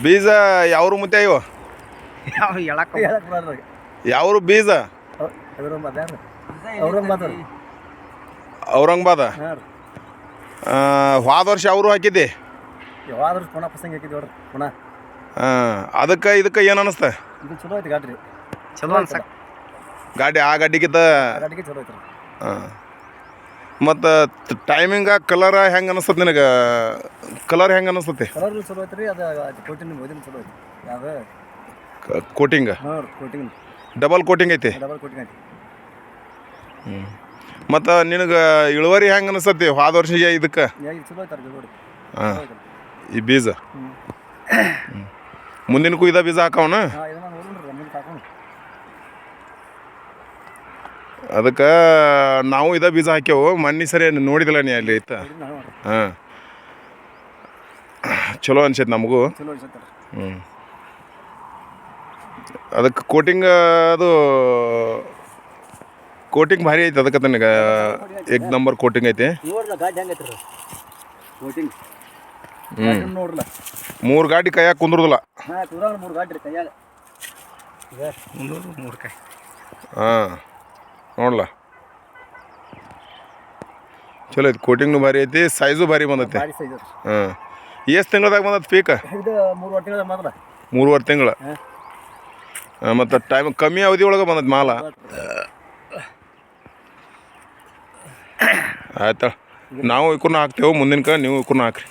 ಬೀಜ ಯಾವ್ರು ಮುತ್ತೆ ಇವ ಯಾವ ಹೇಳಕ್ ಬರ್ರಿ ಯಾವ್ರು ಬೀಜ ಔರಂಗಾಬಾದ ಹೋದ ವರ್ಷ ಅವರು ಹಾಕಿದ್ದೆ ಯಾವಾದ್ರೂ ಪುನಃ ಪಸಂಗ್ ಹಾಕಿದ್ವಿ ನೋಡ್ರಿ ಪುನಃ ಅದಕ್ಕೆ ಇದಕ್ಕೆ ಏನು ಅನಿಸ್ತ ಇದು ಚಲೋ ಐತಿ ಗಾಡಿ ಚಲೋ ಅನ್ಸಕ್ ಗಾಡಿ ಆ ಗಾಡಿಗಿಂತ ಗಾಡಿಗೆ ಚಲೋ ಐತ್ರಿ ಮತ್ತು ಟೈಮಿಂಗ ಕಲರ್ ಹೆಂಗೆ ಅನಿಸ್ತದೆ ನಿನಗೆ ಕಲರ್ ಹೆಂಗೆ ಅನಿಸ್ತತಿ ಕಲರ್ ಚಲೋ ಐತ್ರಿ ಅದು ಕೋಟಿಂಗ್ ಓದಿನ ಚಲೋ ಐತಿ ಯಾವ್ದು ಕೋಟಿಂಗ್ ಹಾಂ ಕೋಟಿಂಗ್ ಡಬಲ್ ಕೋಟಿಂಗ್ ಐತಿ ಡಬಲ್ ಕೋಟಿಂಗ್ ಐತಿ ಮತ್ತು ನಿನಗೆ ಇಳುವರಿ ಹೆಂಗೆ ಅನಿಸ್ತತಿ ಹೋದ ವರ್ಷಗೆ ಇದಕ್ಕೆ ಚಲೋ ಐತಾರೆ ನೋಡಿ ಹಾಂ ಈ ಬೀಜ ಮುಂದಿನಕ್ಕೂ ಇದ ಬೀಜ ಹಾಕವನ ಅದಕ್ಕೆ ನಾವು ಇದ ಬೀಜ ಹಾಕ್ಯವು ಮಣ್ಣಿ ಸರಿ ನೋಡಿದಿಲ್ಲ ನೀ ಅಲ್ಲಿ ಐತ ಹಾಂ ಚಲೋ ಅನ್ಸೈತೆ ನಮಗೂ ಅದಕ್ಕೆ ಕೋಟಿಂಗ್ ಅದು ಕೋಟಿಂಗ್ ಭಾರಿ ಐತೆ ಅದಕ್ಕೆ ತನಗೆ ಎಗ್ ನಂಬರ್ ಕೋಟಿಂಗ್ ಐತಿ ಮೂರು ಗಾಡಿ ಕೈಯಾಗ ಕುಂದ್ರದಿಲ್ಲ ಹಾಂ ನೋಡ್ಲ ಚಲೋ ಐತಿ ಕೋಟಿಂಗ್ನು ಭಾರಿ ಐತಿ ಸೈಜು ಭಾರಿ ಬಂದೈತಿ ಹಾಂ ಎಷ್ಟು ತಿಂಗಳದಾಗ ಬಂದೈತಿ ಪೀಕ್ 3 ತಿಂಗಳು ಮತ್ತು ಟೈಮ್ ಕಮ್ಮಿ ಅವಧಿ ಒಳಗೆ ಬಂದೈತಿ ಮಾಲ ಆಯ್ತಾ ನಾವು ಇವ್ರನ್ನ ಹಾಕ್ತೇವೆ ಮುಂದಿನ ನೀವು ಇವ್ರನ್ನ ಹಾಕ್ರಿ